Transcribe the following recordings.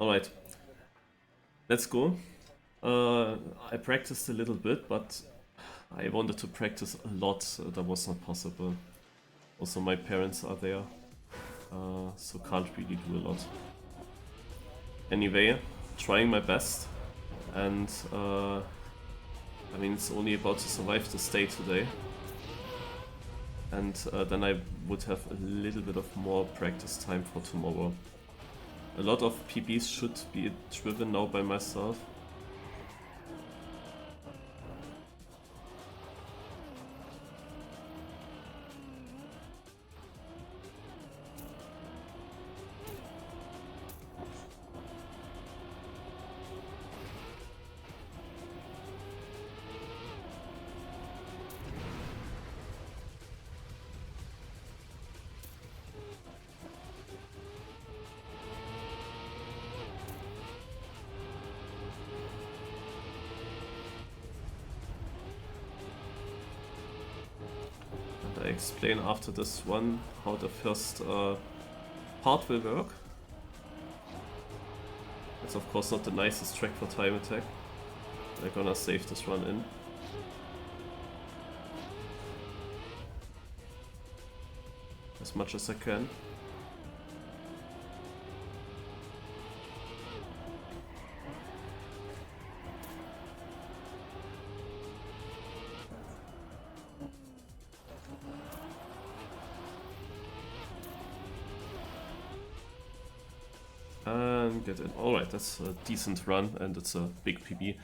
Alright, let's go. I practiced a little bit, but I wanted to practice a lot. That was not possible. Also, my parents are there, so can't really do a lot. Anyway, trying my best, and I mean, it's only about to survive this day today. And then I would have a little bit of more practice time for tomorrow. A lot of PBs should be driven now by myself. I explain after this one how the first part will work. It's of course not the nicest track for time attack. I'm gonna save this run in. As much as I can. And get in. Alright, that's a decent run and it's a big PB.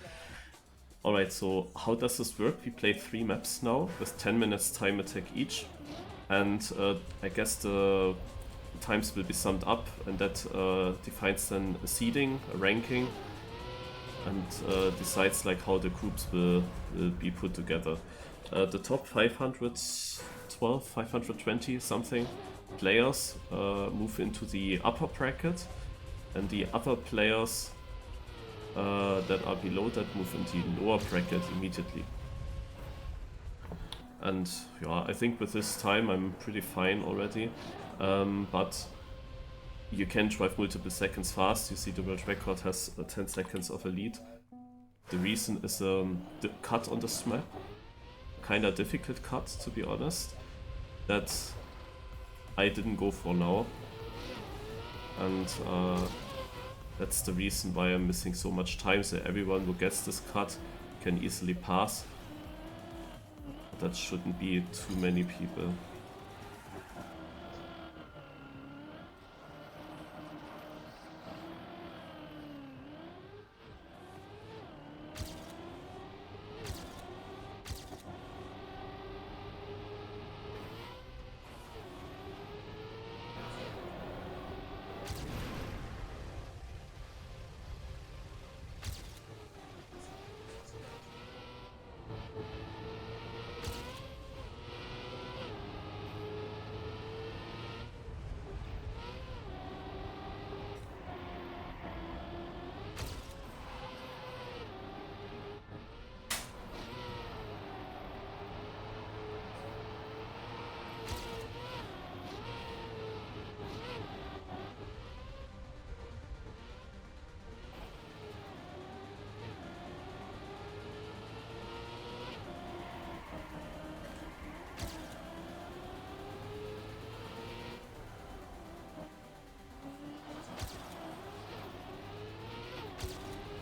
Alright, so how does this work? We play 3 maps now with 10 minutes time attack each. And I guess the times will be summed up, and that defines then a seeding, a ranking, and decides like how the groups will be put together. The top 512, 520 something players move into the upper bracket, and the other players that are below that move into the lower bracket immediately. And yeah, I think with this time I'm pretty fine already, but you can drive multiple seconds fast. You see the world record has 10 seconds of a lead. The reason is the cut on this map, kinda difficult cut to be honest, that I didn't go for now, and that's the reason why I'm missing so much time, so everyone who gets this cut can easily pass. That shouldn't be too many people.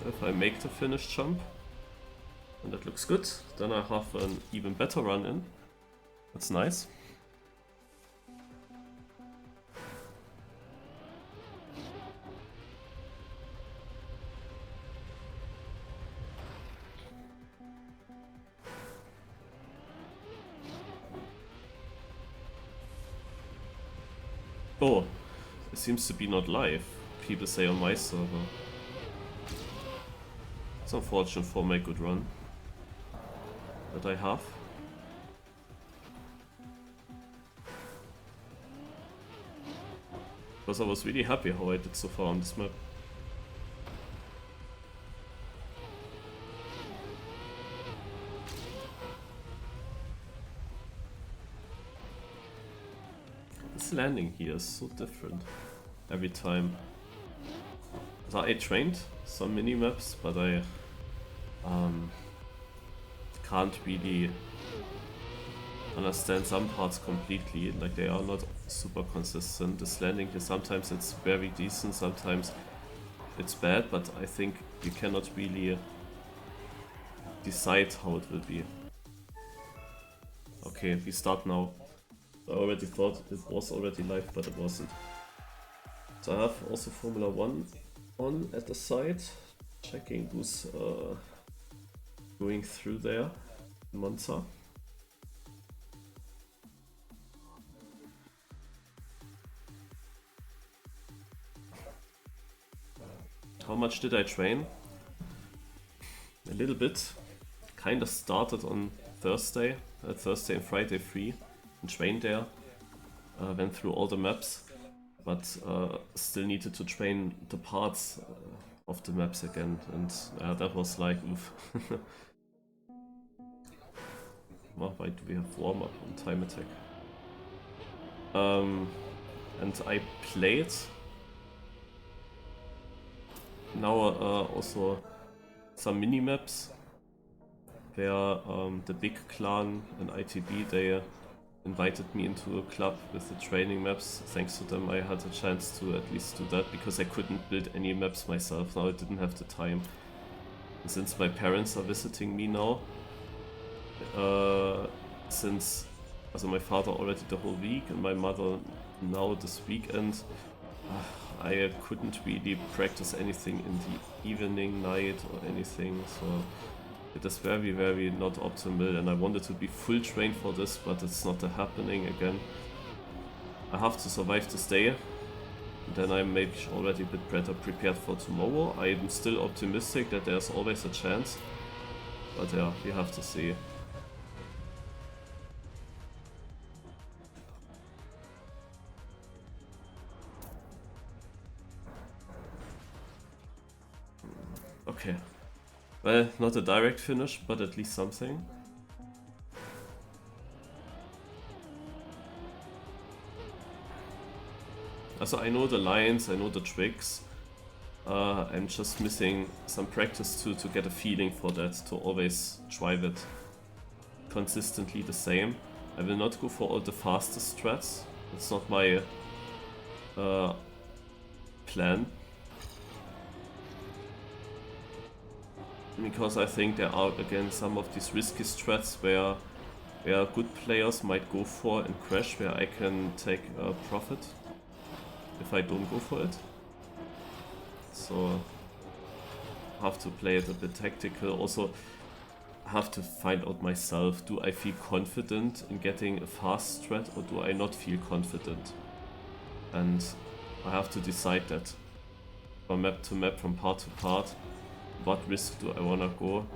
If I make the finish jump, and that looks good, then I have an even better run in. That's nice. Oh, it seems to be not live, people say on my server. It's unfortunate for my good run that I have. Because I was really happy how I did so far on this map. This landing here is so different every time. So I trained some mini-maps, but I can't really understand some parts completely. Like, they are not super consistent. This landing here, sometimes it's very decent, sometimes it's bad, but I think you cannot really decide how it will be. Okay, we start now. I already thought it was already live, but it wasn't. So I have also Formula 1 on at the side, checking who's going through there in Monza. How much did I train? A little bit. Kind of started on Thursday and Friday free, and trained there. Went through all the maps, but still needed to train the parts of the maps again, and that was like, oof. Well, why do we have warm up on time attack? And I played now also some mini maps where the big clan and ITB, they invited me into a club with the training maps. Thanks to them I had a chance to at least do that, because I couldn't build any maps myself. Now I didn't have the time. And since my parents are visiting me now, also my father already the whole week and my mother now this weekend, I couldn't really practice anything in the evening, night or anything, so it is very, very not optimal, and I wanted to be full trained for this, but it's not happening again. I have to survive this day, and then I'm maybe already a bit better prepared for tomorrow. I am still optimistic that there's always a chance, but yeah, we have to see. Okay. Well, not a direct finish, but at least something. Also, I know the lines, I know the tricks. I'm just missing some practice to get a feeling for that, to always drive it consistently the same. I will not go for all the fastest strats. It's not my plan. Because I think there are again some of these risky strats where good players might go for and crash, where I can take a profit if I don't go for it. So I have to play it a bit tactical. Also have to find out myself, do I feel confident in getting a fast strat or do I not feel confident? And I have to decide that from map to map, from part to part. What risk do I wanna go?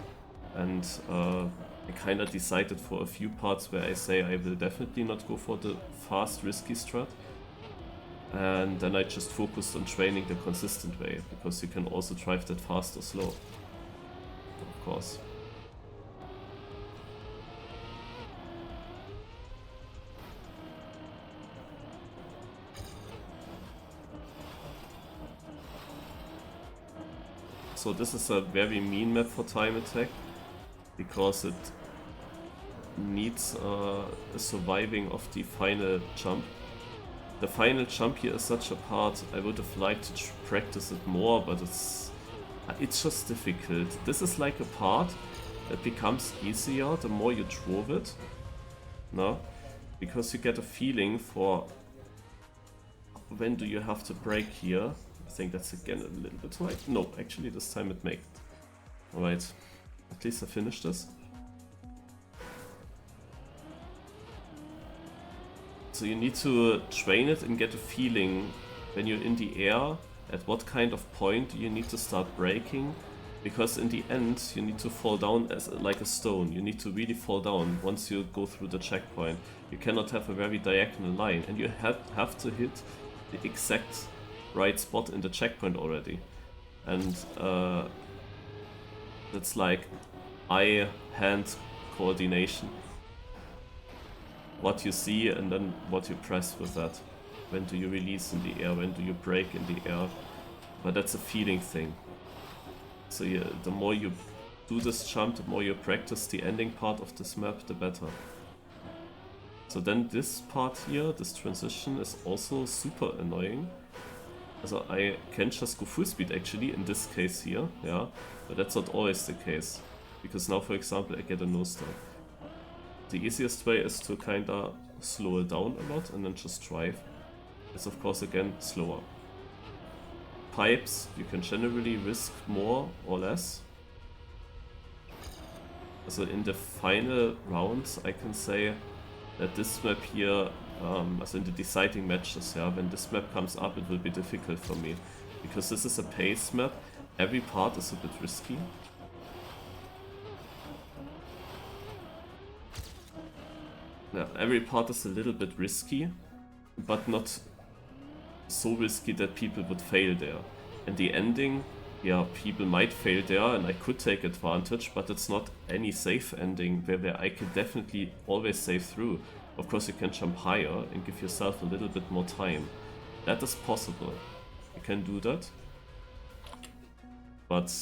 And I kinda decided for a few parts where I say I will definitely not go for the fast risky strat. And then I just focused on training the consistent way, because you can also drive that fast or slow, of course. So this is a very mean map for time attack, because it needs a surviving of the final jump. The final jump here is such a part, I would have liked to practice it more, but it's just difficult. This is like a part that becomes easier the more you drove it, no? Because you get a feeling for when do you have to brake here. I think that's again a little bit right. No, actually this time it made it. Alright, at least I finished this. So you need to train it and get a feeling when you're in the air, at what kind of point you need to start braking, because in the end you need to fall down as like a stone. You need to really fall down once you go through the checkpoint. You cannot have a very diagonal line, and you have to hit the exact right spot in the checkpoint already. And that's like eye-hand coordination. What you see and then what you press with that. When do you release in the air? When do you brake in the air? but that's a feeling thing. So yeah, the more you do this jump, the more you practice the ending part of this map, the better. So then this part here, this transition, is also super annoying. So I can just go full speed actually, in this case here, yeah, but that's not always the case. Because now, for example, I get a nosedive. The easiest way is to kinda slow it down a lot and then just drive. It's of course again slower. Pipes, you can generally risk more or less. So in the final rounds I can say that this map here, in the deciding matches, yeah, when this map comes up it will be difficult for me. Because this is a pace map, every part is a bit risky. Yeah, every part is a little bit risky, but not so risky that people would fail there. And the ending, yeah, people might fail there and I could take advantage, but it's not any safe ending where I can definitely always save through. Of course you can jump higher and give yourself a little bit more time. That is possible. You can do that. But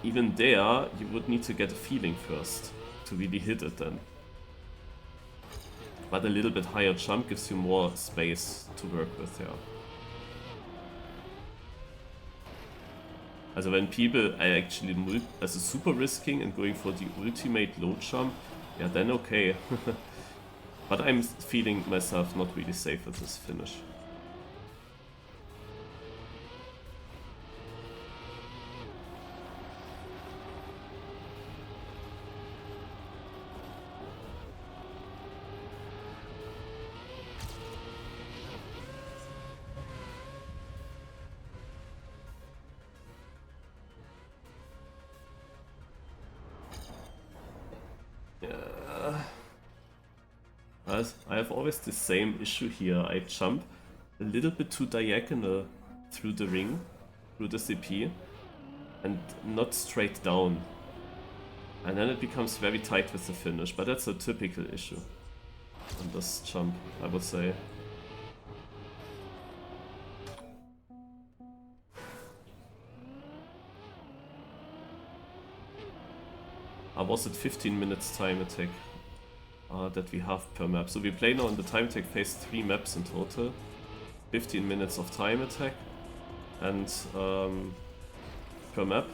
even there, you would need to get a feeling first to really hit it then. But a little bit higher jump gives you more space to work with, yeah. Also when people are actually super risking and going for the ultimate low jump, yeah, then okay. But I'm feeling myself not really safe with this finish. I have always the same issue here. I jump a little bit too diagonal through the ring, through the CP, and not straight down. And then it becomes very tight with the finish, but that's a typical issue on this jump, I would say. Was it 15 minutes time attack that we have per map? So we play now in the time attack phase 3 maps in total. 15 minutes of time attack and per map.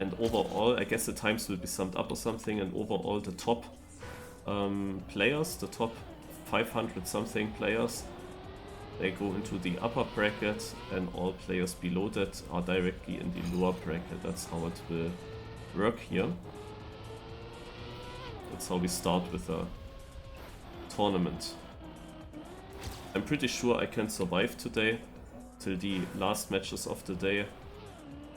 And overall, I guess the times will be summed up or something, and overall the top players, the top 500 something players, they go into the upper bracket, and all players below that are directly in the lower bracket. That's how it will work here. That's how we start with a tournament. I'm pretty sure I can survive today till the last matches of the day,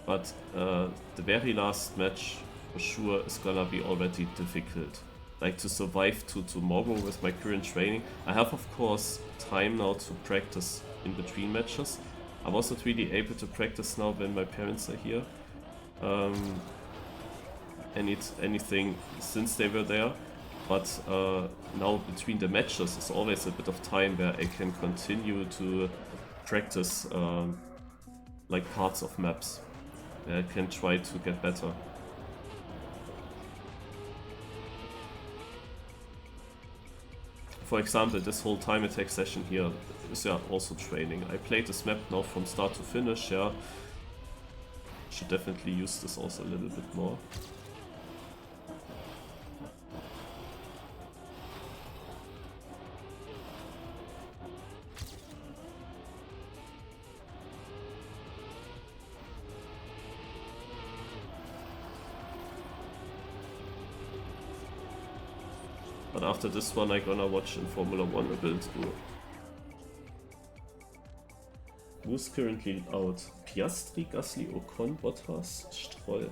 but the very last match for sure is gonna be already difficult. Like to survive to tomorrow with my current training. I have of course time now to practice in between matches. I was not really able to practice now when my parents are here. Anything since they were there, but now between the matches is always a bit of time where I can continue to practice like parts of maps. I can try to get better. For example, this whole time attack session here is also training. I played this map now from start to finish, yeah. Should definitely use this also a little bit more. But after this one, I'm gonna watch in Formula 1 a bit. Who's currently out? Piastri, Gasly, Ocon, Bottas, Stroll.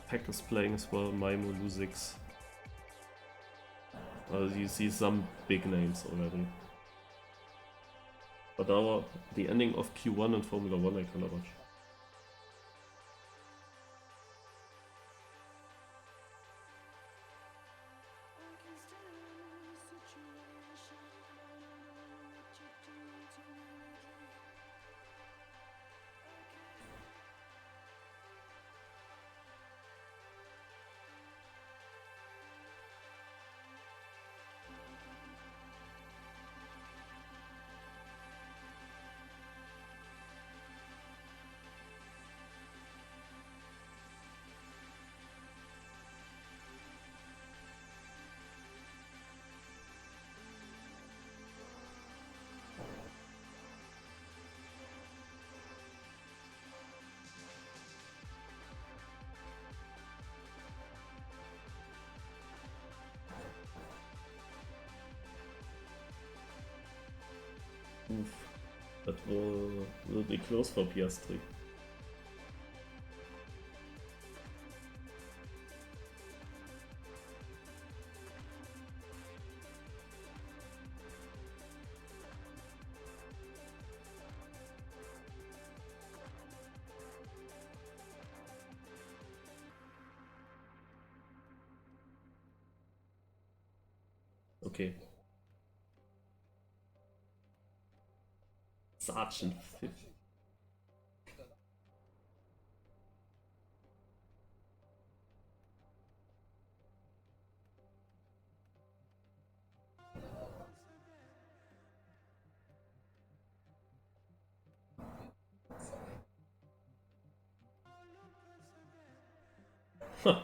Pack is playing as well, Maimo, Lusix. You see some big names already. But now the ending of Q1 and Formula 1 I cannot watch. Oof. That will be close for Piastri. Okay. Sergeant 50.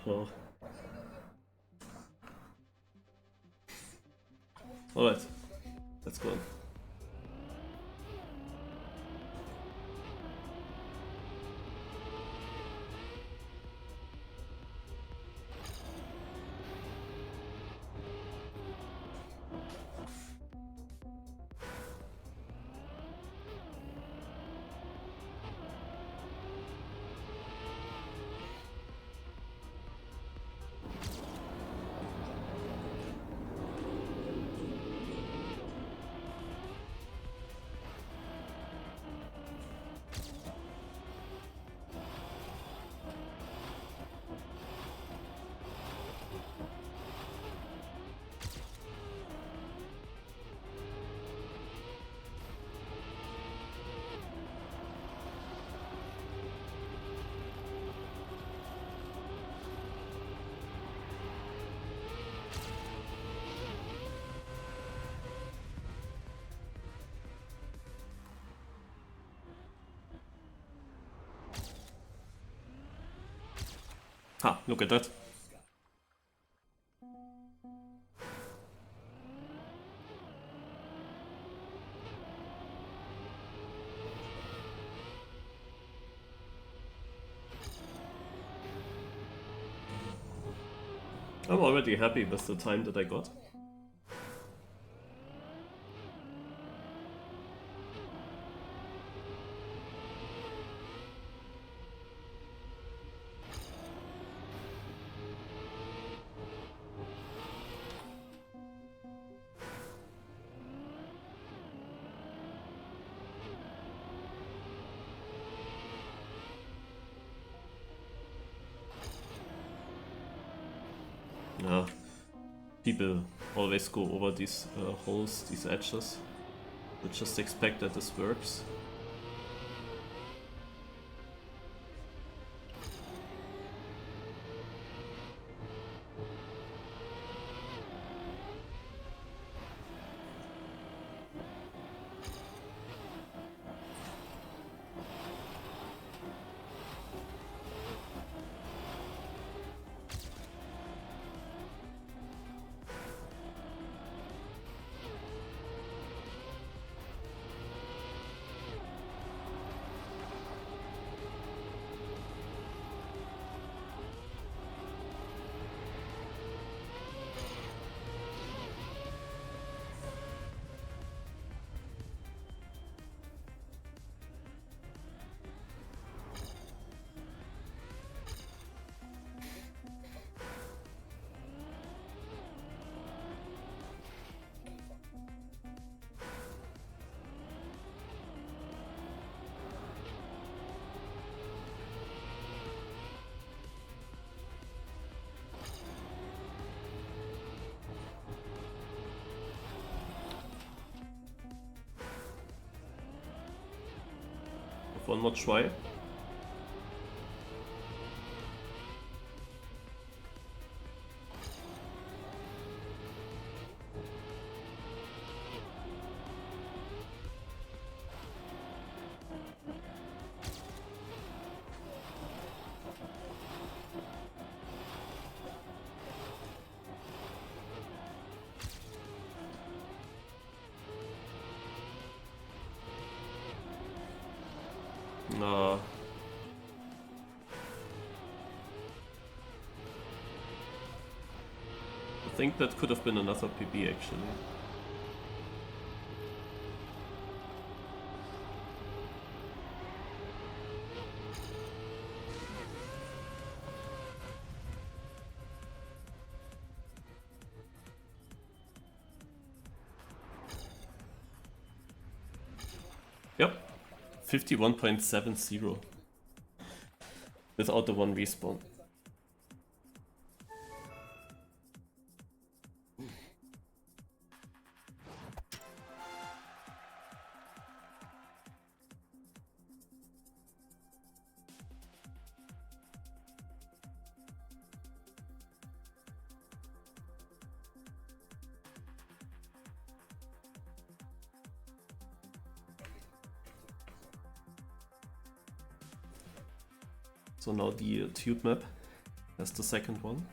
Well. Alright, let's go. Ha, look at that. I'm already happy with the time that I got. Yeah, people always go over these holes, these edges. We just expect that this works. one more try. No. I think that could have been another PB actually. Yep. 51.70 without the one respawn. So now the tube map has the second one.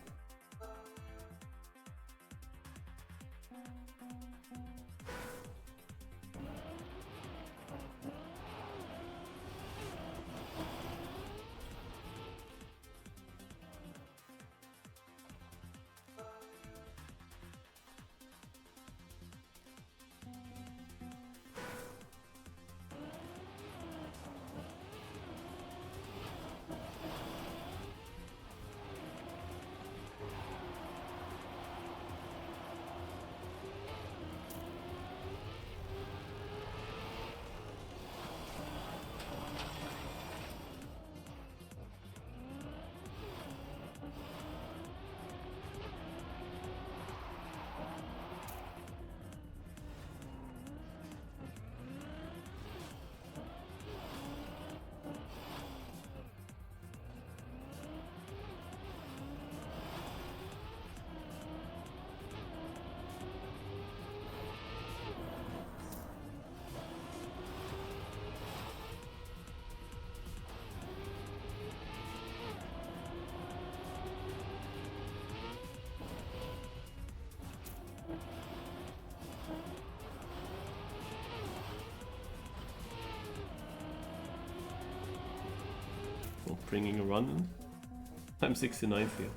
So bringing a run in. I'm 69th here.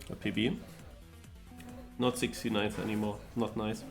A PB. Not 69th anymore, not nice.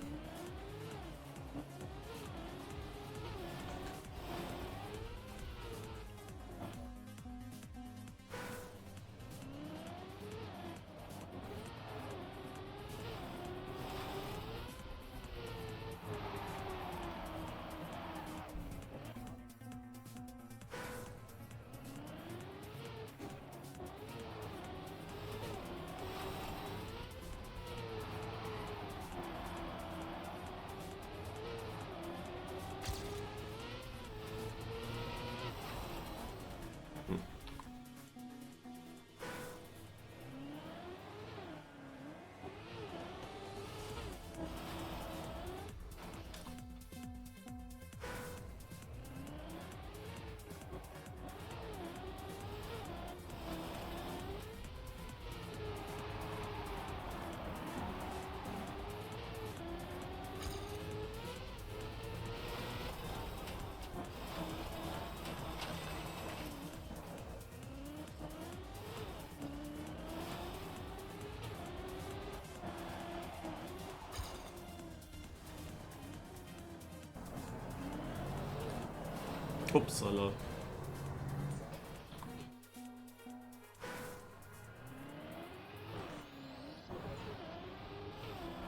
Upsala.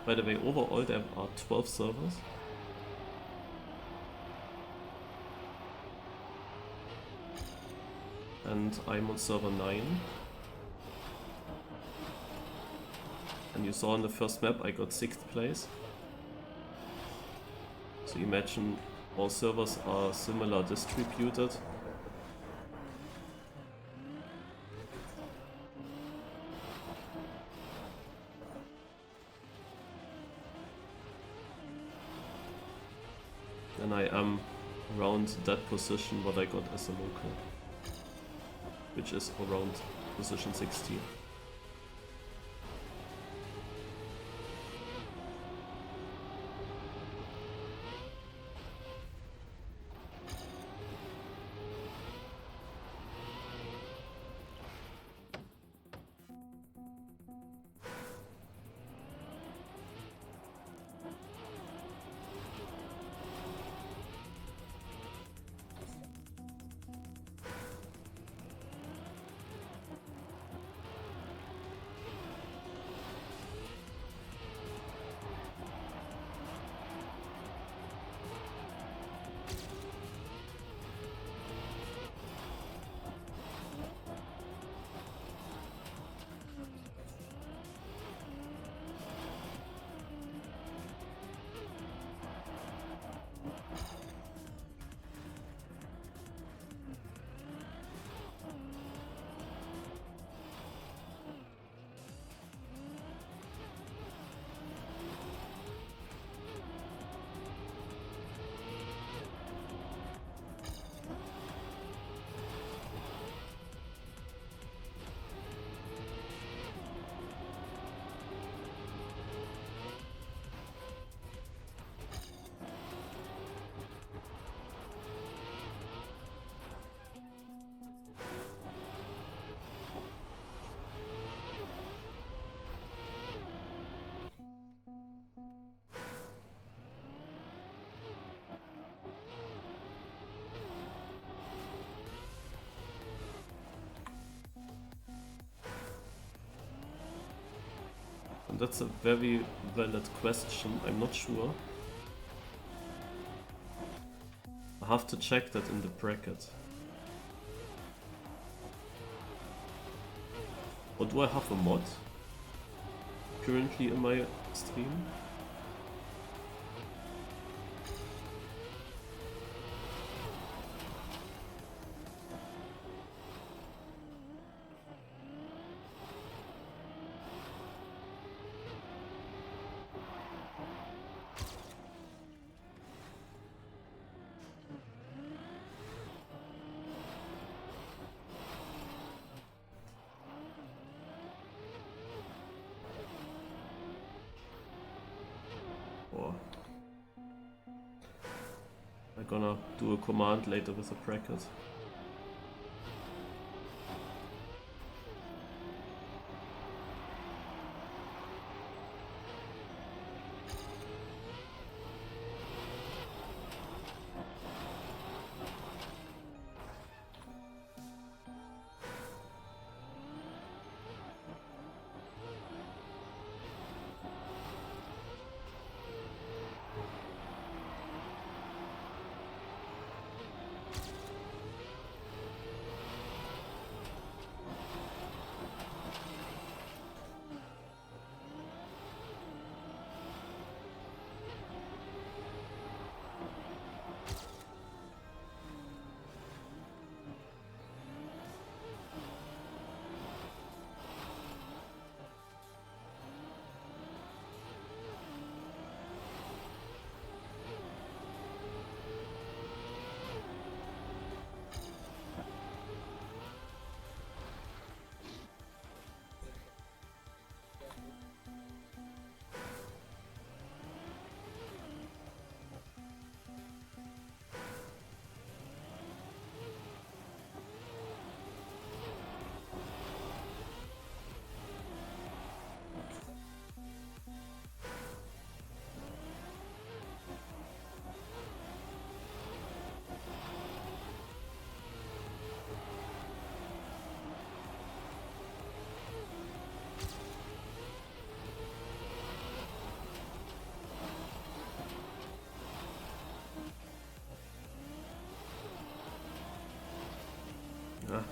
By the way, overall there are 12 servers. And I'm on server 9. And you saw in the first map I got 6th place. So imagine all servers are similar distributed. And I am around that position what I got as a local, which is around position 16. And that's a very valid question, I'm not sure. I have to check that in the bracket. Or do I have a mod currently in my stream? I'm gonna do a command later with a bracket. Ah.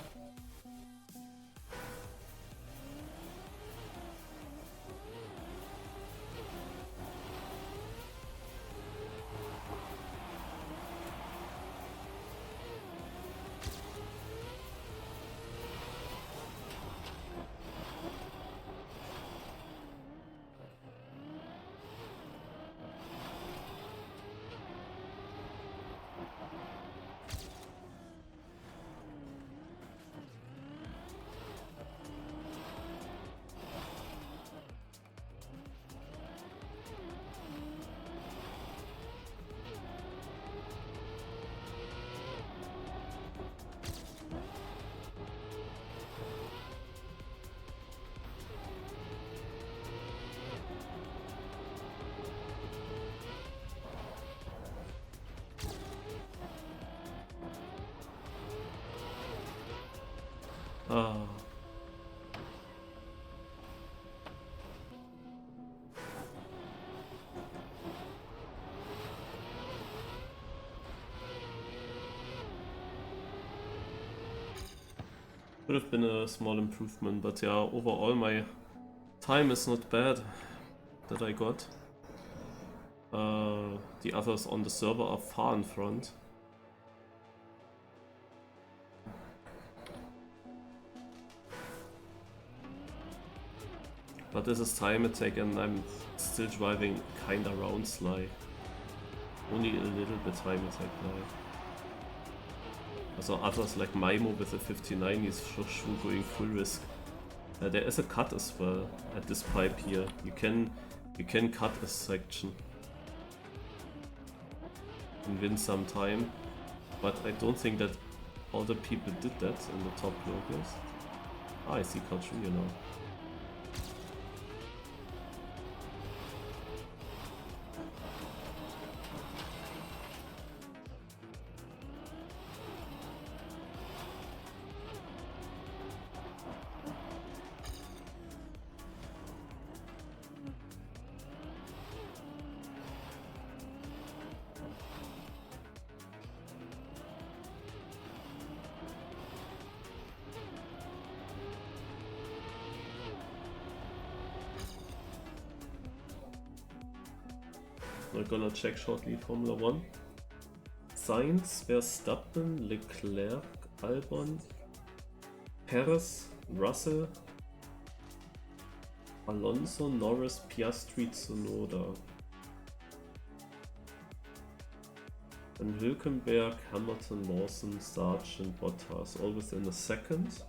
Ah. Could have been a small improvement, but yeah, overall my time is not bad that I got. The others on the server are far in front. But this is time attack and I'm still driving kinda round sly. Only a little bit time attack now. Also others like Maimo with the 59, he's for sure going full risk. There is a cut as well at this pipe here. You can cut a section and win some time, but I don't think that all the people did that in the top logos. Ah, I see Cartruya now. We're gonna check shortly Formula 1. Sainz, Verstappen, Leclerc, Albon, Perez, Russell, Alonso, Norris, Piastri, Tsunoda. Then Hülkenberg, Hamilton, Lawson, Sargent, Bottas, all within a second.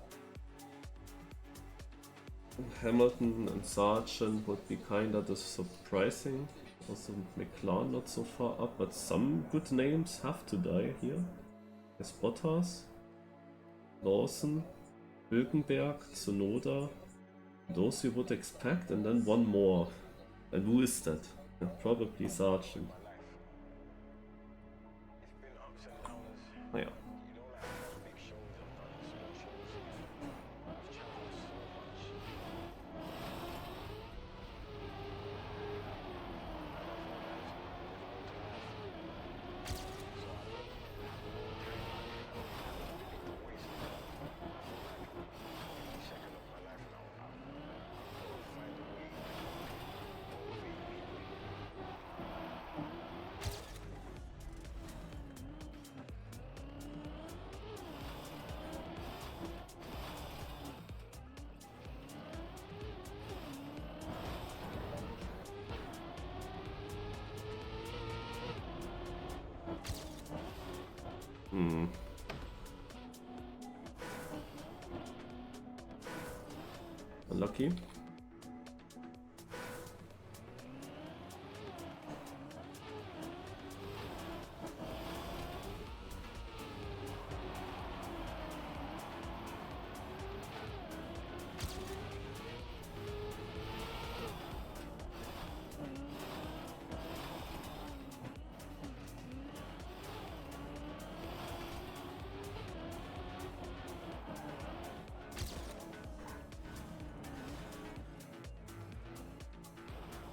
Hamilton and Sargent would be kinda surprising. Also McLaren not so far up, but some good names have to die here. There's Bottas, Lawson, Hülkenberg, Tsunoda. Those you would expect, and then one more. And who is that? Probably Sargent. Oh, yeah. Unlucky.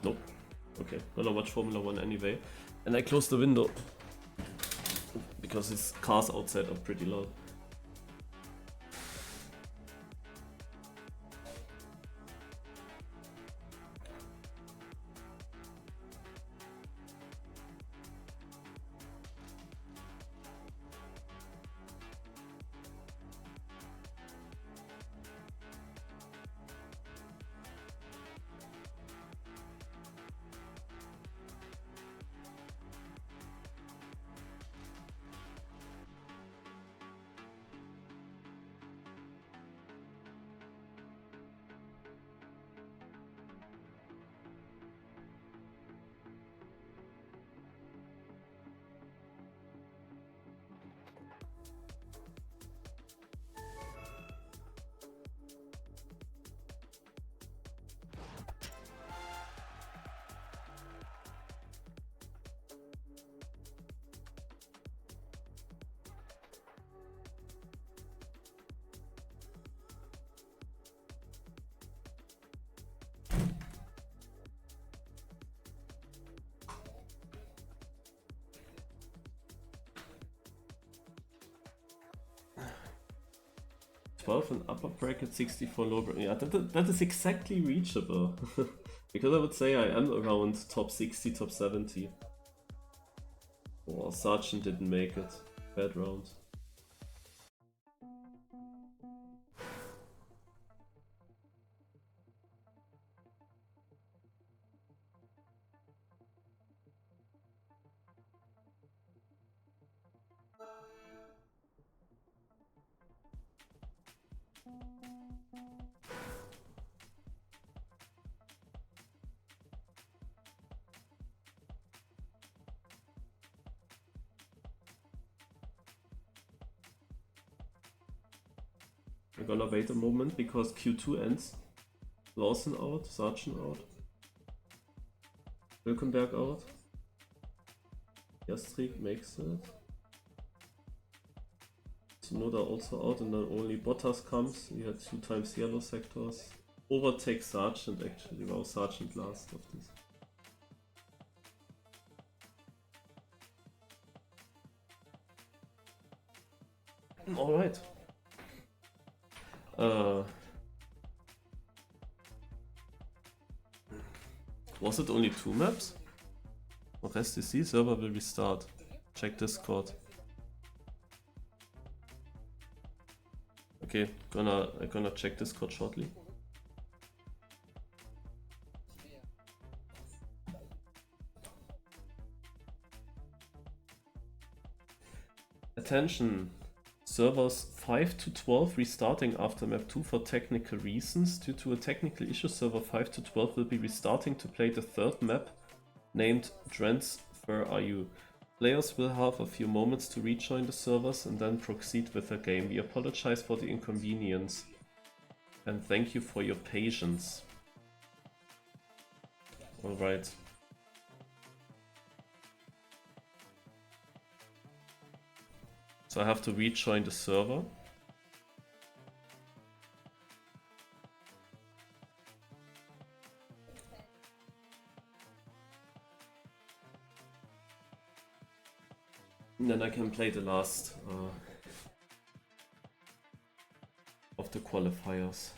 Nope. Okay, gonna watch Formula 1 anyway. And I closed the window because his cars outside are pretty loud. 12 and upper bracket 64 lower bracket. Yeah, that is exactly reachable. Because I would say I am around top 60, top 70. Oh, Sergeant didn't make it. Bad round. We're gonna wait a moment because Q2 ends. Lawson out, Sergeant out. Hülkenberg out. Jastrik makes it. Tsunoda also out, and then only Bottas comes. We had 2 times yellow sectors. Overtake Sergeant actually. Wow, Sergeant last of this. Alright. Was it only 2 maps? Rest is C, server will restart. Check Discord. Okay, gonna check Discord shortly. Attention! Servers 5 to 12 restarting after map 2 for technical reasons. Due to a technical issue, server 5 to 12 will be restarting to play the 3rd map named Transfer RU. Players will have a few moments to rejoin the servers and then proceed with the game. We apologize for the inconvenience and thank you for your patience. Alright. So I have to rejoin the server. And then I can play the last of the qualifiers.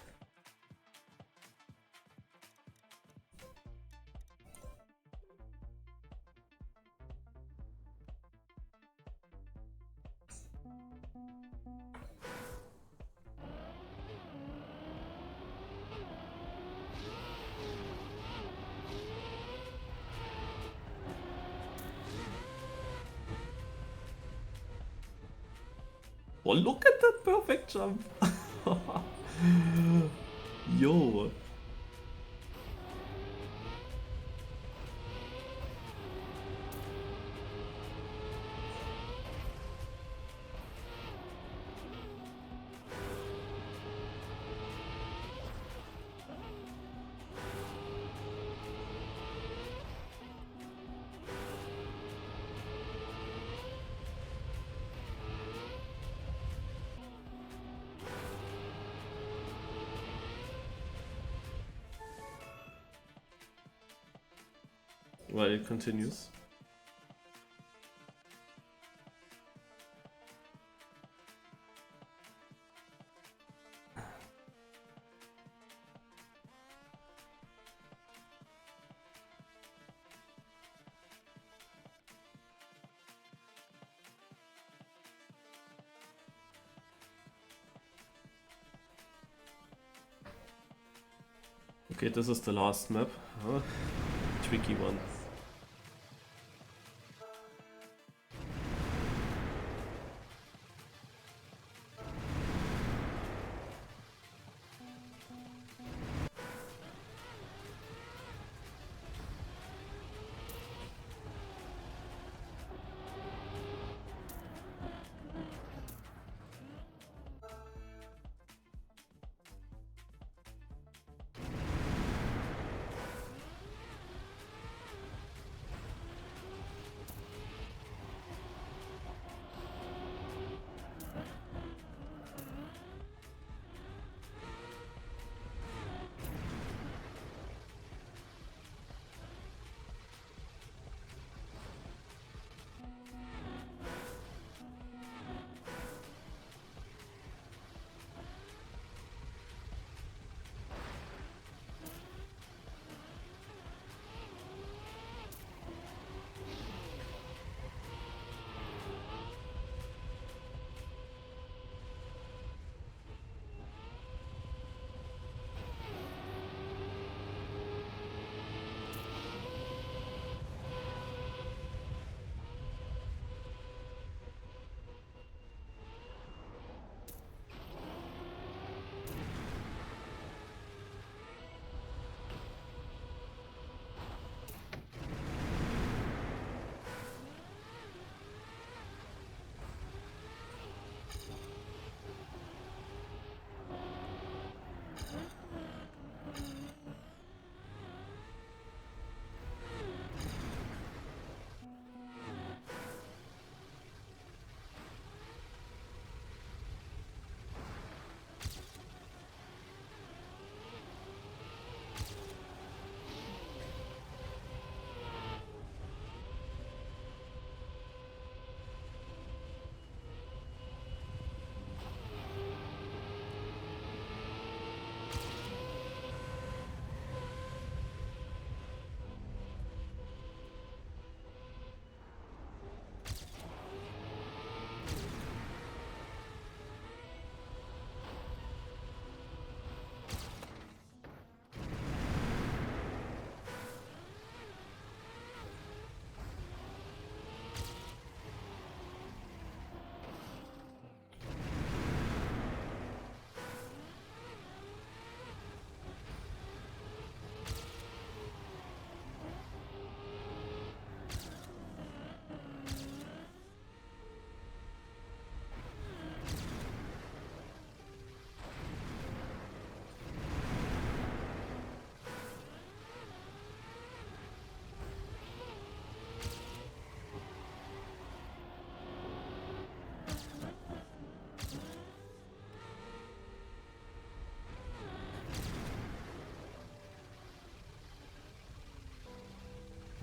Oh, look at that perfect jump! Yo! Well, it continues. Okay, this is the last map. Tricky one.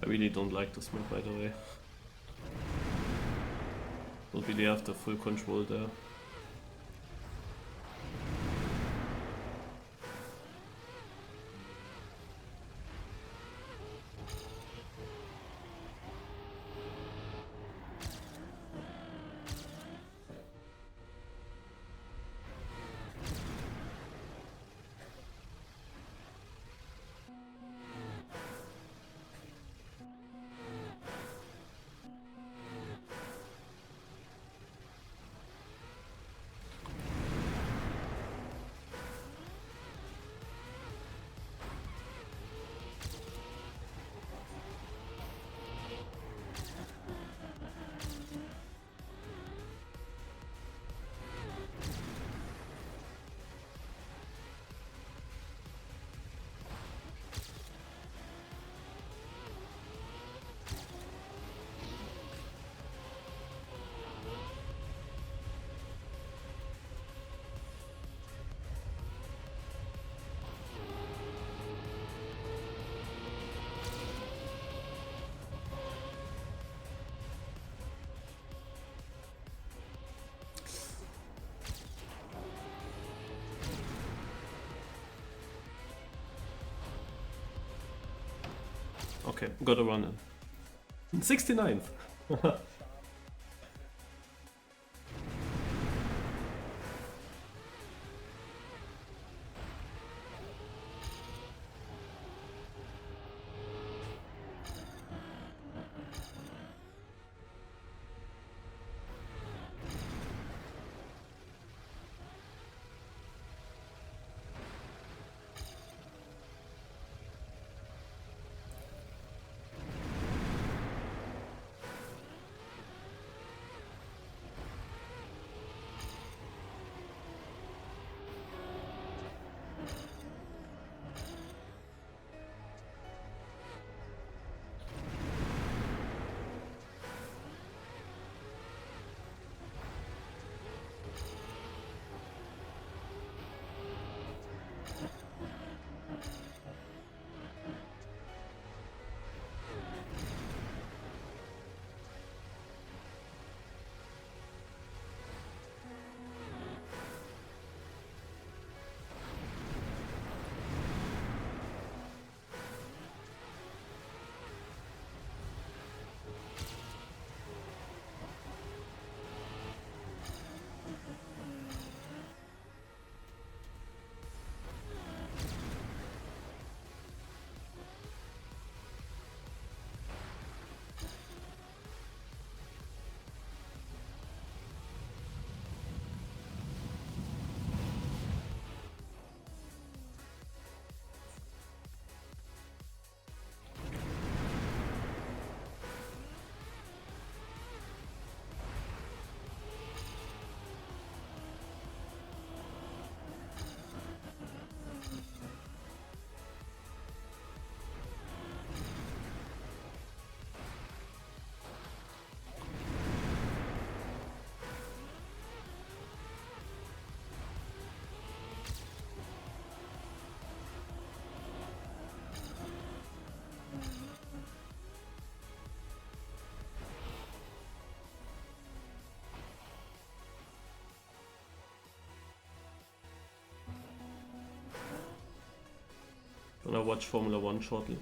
I really don't like this map, by the way. Don't really have the full control there. Okay, gotta run in. 69th! Gonna watch Formula 1 shortly.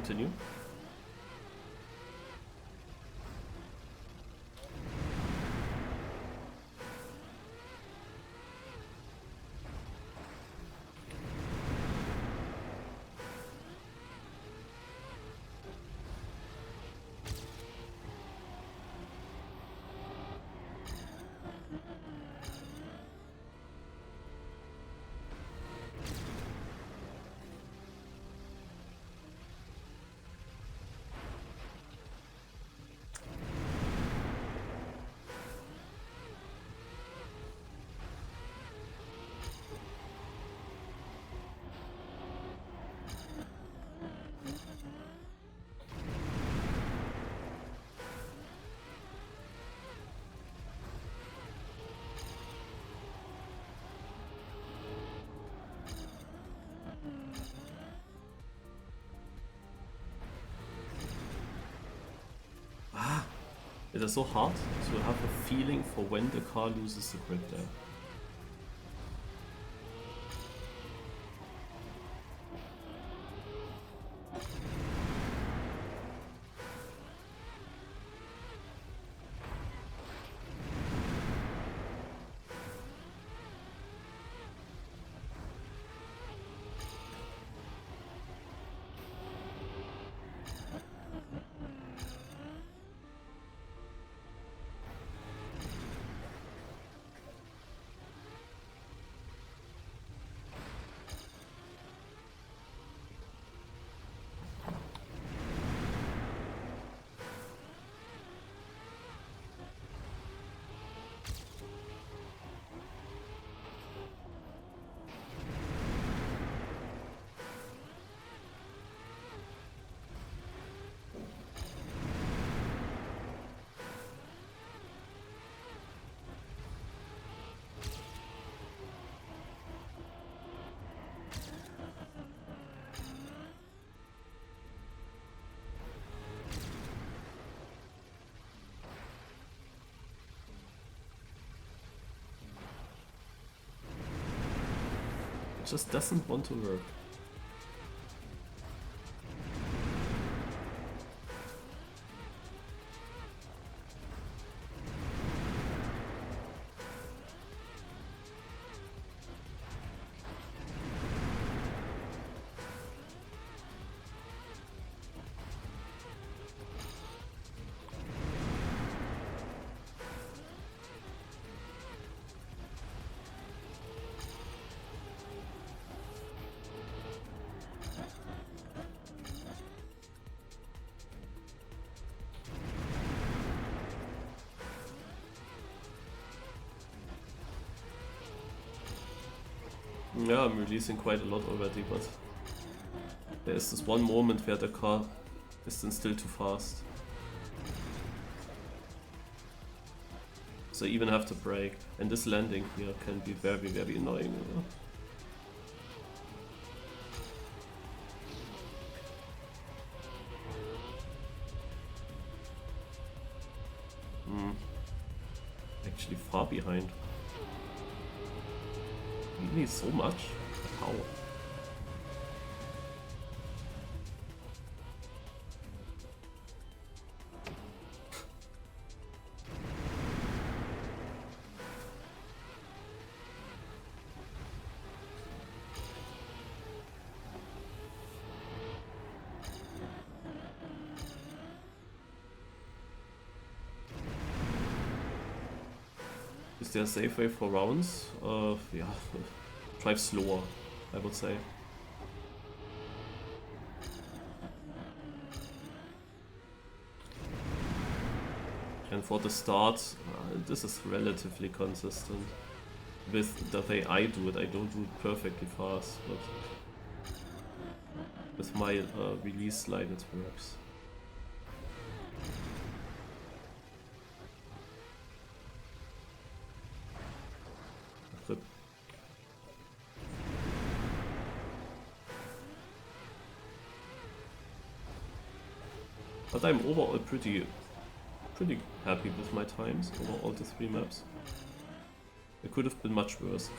continue. It is so hard to have a feeling for when the car loses the grip there. It just doesn't want to work. Yeah, I'm releasing quite a lot already, but there's this one moment where the car is then still too fast. So I even have to brake, and this landing here can be very, very annoying. You know? Actually far behind. Really so much? How? Is there a safe way for rounds? Yeah, drive slower, I would say. And for the start, this is relatively consistent. With the way I do it, I don't do it perfectly fast, but with my release slide it works. But I'm overall pretty happy with my times over all the 3 maps. It could have been much worse.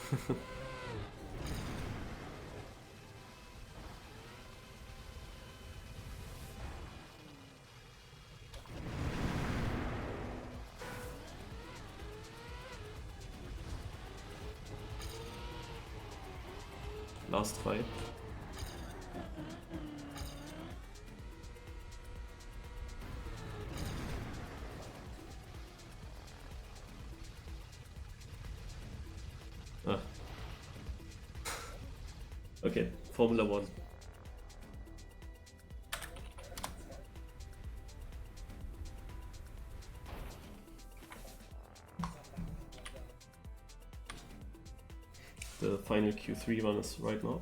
last try. Ah. Okay, Formula 1. The final Q3 one is right now.